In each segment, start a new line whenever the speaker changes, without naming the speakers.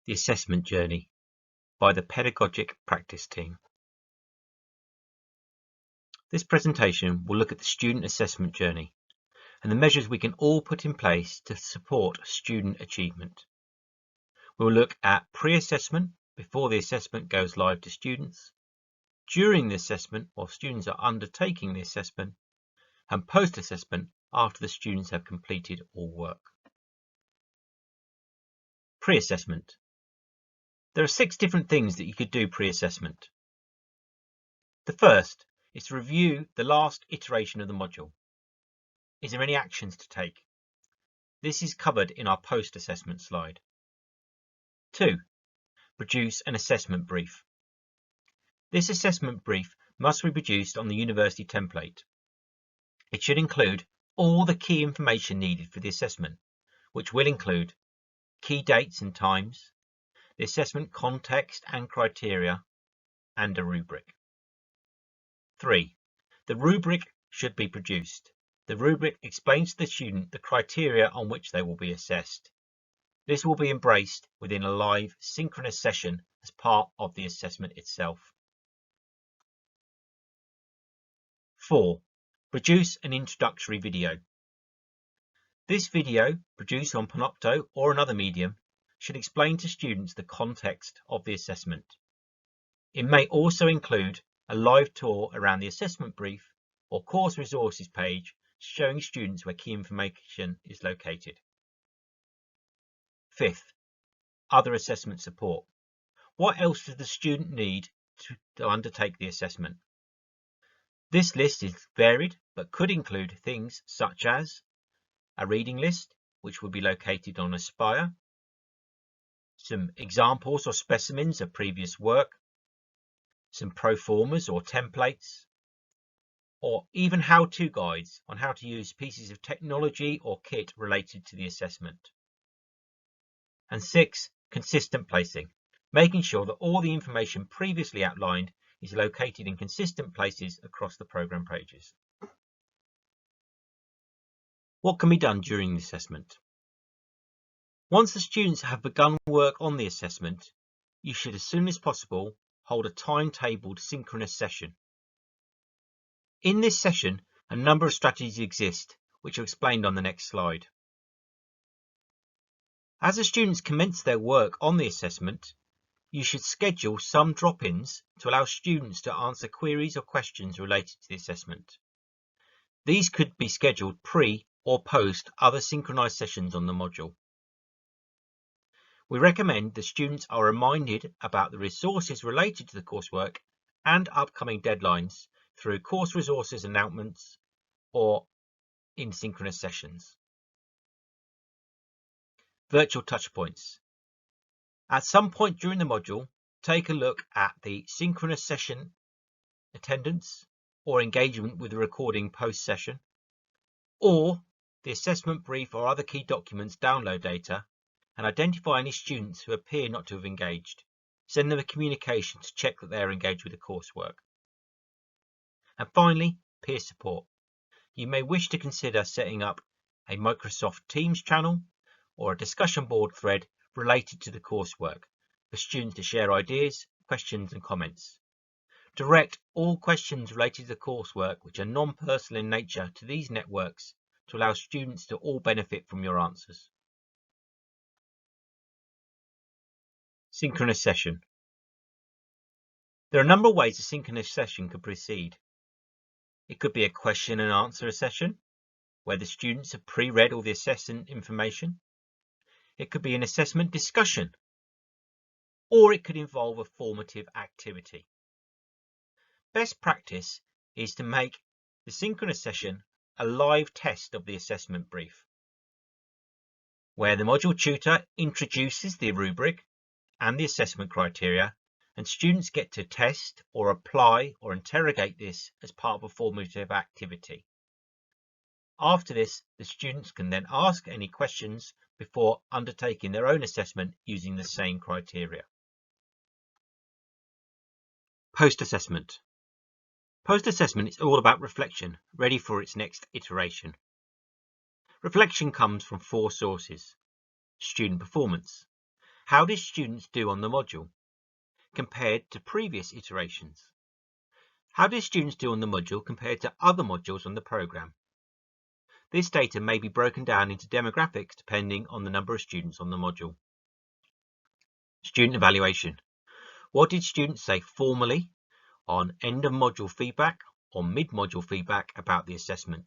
The Assessment Journey by the Pedagogic Practice Team. This presentation will look at the student assessment journey and the measures we can all put in place to support student achievement. We will look at pre-assessment before the assessment goes live to students, during the assessment while students are undertaking the assessment, and post-assessment after the students have completed all work. Pre-assessment. There are 6 different things that you could do pre-assessment. The first is to review the last iteration of the module. Is there any actions to take? This is covered in our post-assessment slide. 2. Produce an assessment brief. This assessment brief must be produced on the university template. It should include all the key information needed for the assessment, which will include key dates and times, the assessment context and criteria, and a rubric. 3. The rubric should be produced. The rubric explains to the student the criteria on which they will be assessed. This will be embraced within a live synchronous session as part of the assessment itself. 4. Produce an introductory video. This video, produced on Panopto or another medium, should explain to students the context of the assessment. It may also include a live tour around the assessment brief or course resources page showing students where key information is located. 5th, other assessment support. What else does the student need to undertake the assessment? This list is varied but could include things such as a reading list, which will be located on Aspire, some examples or specimens of previous work, some pro formas or templates, or even how-to guides on how to use pieces of technology or kit related to the assessment. And 6, consistent placing, making sure that all the information previously outlined is located in consistent places across the program pages. What can be done during the assessment? Once the students have begun work on the assessment, you should as soon as possible hold a timetabled synchronous session. In this session, a number of strategies exist, which are explained on the next slide. As the students commence their work on the assessment, you should schedule some drop-ins to allow students to answer queries or questions related to the assessment. These could be scheduled pre or post other synchronized sessions on the module. We recommend the students are reminded about the resources related to the coursework and upcoming deadlines through course resources announcements or in synchronous sessions. Virtual touchpoints. At some point during the module, take a look at the synchronous session attendance or engagement with the recording post-session, or the assessment brief or other key documents download data, and identify any students who appear not to have engaged. Send them a communication to check that they are engaged with the coursework. And finally, peer support. You may wish to consider setting up a Microsoft Teams channel or a discussion board thread related to the coursework for students to share ideas, questions and comments. Direct all questions related to the coursework which are non-personal in nature to these networks to allow students to all benefit from your answers. Synchronous session. There are a number of ways a synchronous session could proceed. It could be a question and answer session where the students have pre-read all the assessment information. It could be an assessment discussion, or it could involve a formative activity. Best practice is to make the synchronous session a live test of the assessment brief, where the module tutor introduces the rubric and the assessment criteria, and students get to test or apply or interrogate this as part of a formative activity. After this, the students can then ask any questions before undertaking their own assessment using the same criteria. Post-assessment. Post-assessment is all about reflection, ready for its next iteration. Reflection comes from 4 sources: student performance, How did students do on the module compared to previous iterations? How did students do on the module compared to other modules on the program? This data may be broken down into demographics depending on the number of students on the module. Student evaluation. What did students say formally on end of module feedback or mid-module feedback about the assessment?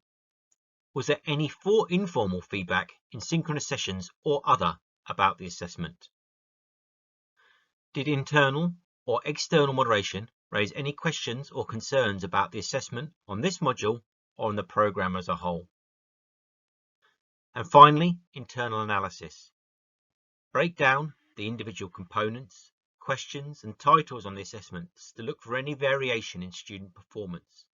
Was there any informal feedback in synchronous sessions or other about the assessment? Did internal or external moderation raise any questions or concerns about the assessment on this module or on the program as a whole? And finally, internal analysis. Break down the individual components, questions and titles on the assessments to look for any variation in student performance.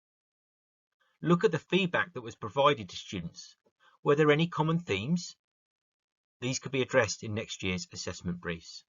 Look at the feedback that was provided to students. Were there any common themes? These could be addressed in next year's assessment briefs.